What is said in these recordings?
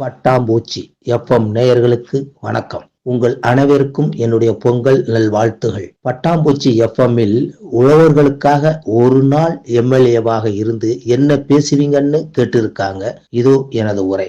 பட்டாம்பூச்சி எஃப்எம் நேயர்களுக்கு வணக்கம். உங்கள் அனைவருக்கும் என்னுடைய பொங்கல் நல்வாழ்த்துகள். பட்டாம்பூச்சி எஃப்எம்மில் உழவர்களுக்காக ஒரு நாள் எம்எல்ஏவாக இருந்து என்ன பேசுவீங்கன்னு கேட்டிருக்காங்க. இதோ எனது உரை.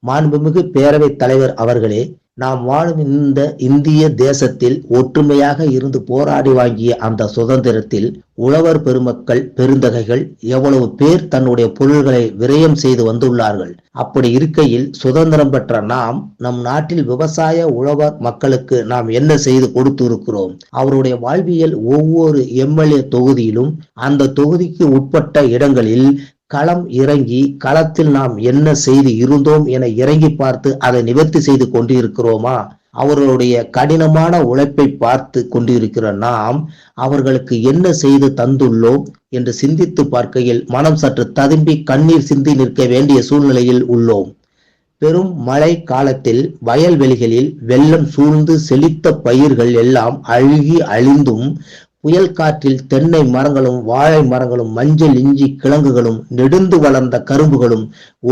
மாண்புமிகு பேரவைத் தலைவர் அவர்களே, நாம் வாழும் இந்த இந்திய தேசத்தில் ஒற்றுமையாக இருந்து போராடி வாங்கிய அந்த சுதந்திரத்தில் உழவர் பெருமக்கள் பெருந்தகைகள் எவ்வளவு பேர் தன்னுடைய பொருள்களை விரயம் செய்து வந்துள்ளார்கள். அப்படி இருக்கையில் சுதந்திரம் பெற்ற நாம் நம் நாட்டில் விவசாய உழவர் மக்களுக்கு நாம் என்ன செய்து கொடுத்து இருக்கிறோம்? அவருடைய வாழ்வியல் ஒவ்வொரு எம்எல்ஏ தொகுதியிலும் அந்த தொகுதிக்கு உட்பட்ட இடங்களில் களம் இறங்கி களத்தில் நாம் என்ன செய்து இருந்தோம் என இறங்கி பார்த்து அதை நிவர்த்தி செய்து கொண்டிருக்கிறோமா? அவர்களுடைய கடினமான உழைப்பை பார்த்து கொண்டிருக்கிற நாம் அவர்களுக்கு என்ன செய்து தந்துள்ளோம் என்று சிந்தித்து பார்க்கையில் மனம் சற்று ததும்பி கண்ணீர் சிந்தி நிற்க வேண்டிய சூழ்நிலையில் உள்ளோம். பெரும் மழை காலத்தில் வயல்வெளிகளில் வெள்ளம் சூழ்ந்து செழித்த பயிர்கள் எல்லாம் அழுகி அழிந்தும், புயல் காற்றில் தென்னை மரங்களும் வாழை மரங்களும் மஞ்சள் இஞ்சி கிழங்குகளும் நெடுந்து வளர்ந்த கரும்புகளும்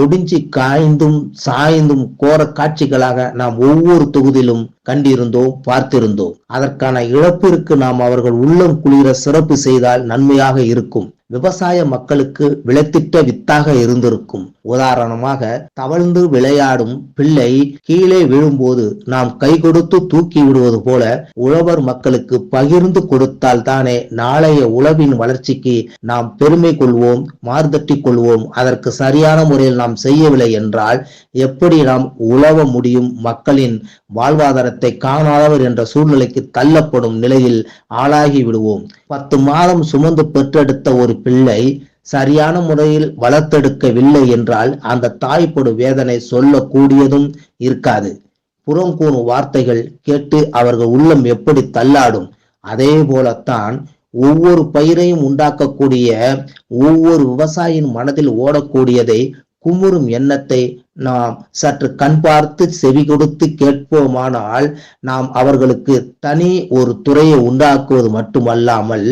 ஒடிஞ்சி காய்ந்தும் சாய்ந்தும் கோர காட்சிகளாக நாம் ஒவ்வொரு தொகுதியிலும் கண்டிருந்தோம், பார்த்திருந்தோம். அதற்கான இழப்பிற்கு நாம் அவர்கள் உள்ளம் குளிர சிறப்பு செய்தால் நன்மையாக இருக்கும். விவசாய மக்களுக்கு விளைத்திட்ட வித்தாக இருந்திருக்கும். உதாரணமாக, தவழ்ந்து விளையாடும் பிள்ளை கீழே விழும்போது நாம் கை கொடுத்து தூக்கி விடுவது போல உழவர் மக்களுக்கு பகிர்ந்து கொடுத்தால் தானே நாளைய உழவின் வளர்ச்சிக்கு நாம் பெருமை கொள்வோம், மார்தட்டி கொள்வோம். அதற்கு சரியான முறையில் நாம் செய்யவில்லை என்றால் எப்படி நாம் உழவ முடியும்? மக்களின் வாழ்வாதாரத்தை காணாதவர் என்ற சூழ்நிலைக்கு தள்ளப்படும் நிலையில் ஆளாகி விடுவோம். 10 மாதம் சுமந்து பெற்றெடுத்த ஒரு பிள்ளை சரியான முறையில் வளர்த்தெடுக்கவில்லை என்றால் அந்த தாய்ப்படும் வேதனை சொல்லக்கூடியதும் இருக்காது. புறங்கூணு வார்த்தைகள் கேட்டு அவர்கள் உள்ளம் எப்படி தள்ளாடும்? அதே போலத்தான் ஒவ்வொரு பயிரையும் உண்டாக்கக்கூடிய ஒவ்வொரு விவசாயியின் மனதில் ஓடக்கூடியதை குமுறும் எண்ணத்தை நாம் சற்று கண் பார்த்து செவி கொடுத்து கேட்போமானால் நாம் அவர்களுக்கு தனி ஒரு துறையை உண்டாக்குவது மட்டுமல்லாமல்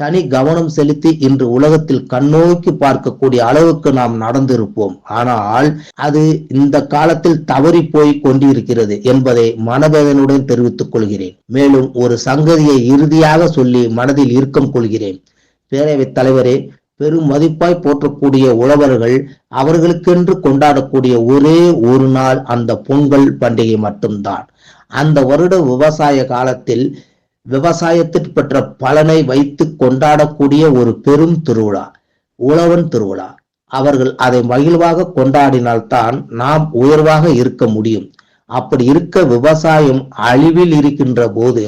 தனி கவனம் செலுத்தி இன்று உலகத்தில் கண்ணோக்கி பார்க்கக்கூடிய அளவுக்கு நாம் நடந்திருப்போம். ஆனால் அது இந்த காலத்தில் தவறி போய் கொண்டிருக்கிறது என்பதை மனவேதனுடன் தெரிவித்துக் கொள்கிறேன். மேலும் ஒரு சங்கதியை இறுதியாக சொல்லி மனதில் இறுக்கம் கொள்கிறேன். பேரவைத் தலைவரே, பெரும் மதிப்பாய் போற்றக்கூடிய உழவர்கள் அவர்களுக்கென்று கொண்டாடக்கூடிய ஒரே ஒரு நாள் அந்த பொங்கல் பண்டிகை மட்டும்தான். அந்த வருட விவசாய காலத்தில் விவசாயத்தில் பெற்ற பலனை வைத்து கொண்டாடக்கூடிய ஒரு பெரும் திருவிழா, உழவன் திருவிழா. அவர்கள் அதை மகிழ்வாக கொண்டாடினால்தான் நாம் உயர்வாக இருக்க முடியும். அப்படி இருக்க விவசாயம் அழிவில் இருக்கின்ற போது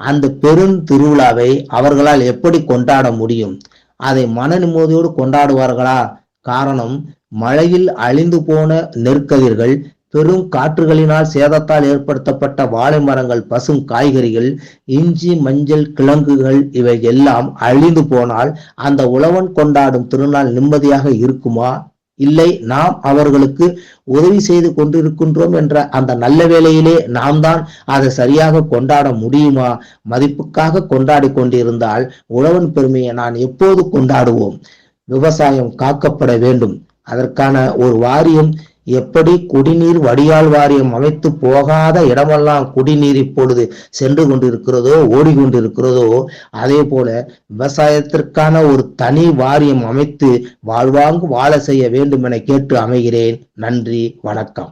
அந்த பெரும் திருவிழாவை அவர்களால் எப்படி கொண்டாட முடியும்? அதை மன நிம்மதியோடு கொண்டாடுவார்களா? காரணம், மழையில் அழிந்து போன நெற்கதிர்கள், பெரும் காற்றுகளினால் சேதத்தால் ஏற்படுத்தப்பட்ட வாழை மரங்கள், பசும் காய்கறிகள், இஞ்சி மஞ்சள் கிழங்குகள் இவை எல்லாம் அழிந்து போனால் அந்த உழவன் கொண்டாடும் திருநாள் நிம்மதியாக இருக்குமா? இல்லை, நாம் அவர்களுக்கு உதவி செய்து கொண்டிருக்கின்றோம் என்ற அந்த நல்ல வேளையிலே நாம் தான் அதை சரியாக கொண்டாட முடியுமா? மதிப்புக்காக கொண்டாடி கொண்டிருந்தால் உழவன் பெருமையை நான் எப்போது கொண்டாடுவோம்? விவசாயம் காக்கப்பட வேண்டும். அதற்கான ஒரு வாரியம், எப்படி குடிநீர் வடிகால் வாரியம் அமைத்து போகாத இடமெல்லாம் குடிநீர் இப்பொழுது சென்று கொண்டிருக்கிறதோ, ஓடிக்கொண்டிருக்கிறதோ, அதே போல விவசாயத்திற்கான ஒரு தனி வாரியம் அமைத்து வாழ்வாங்கு வாழ செய்ய வேண்டும் என கேட்டு அமைகிறேன். நன்றி, வணக்கம்.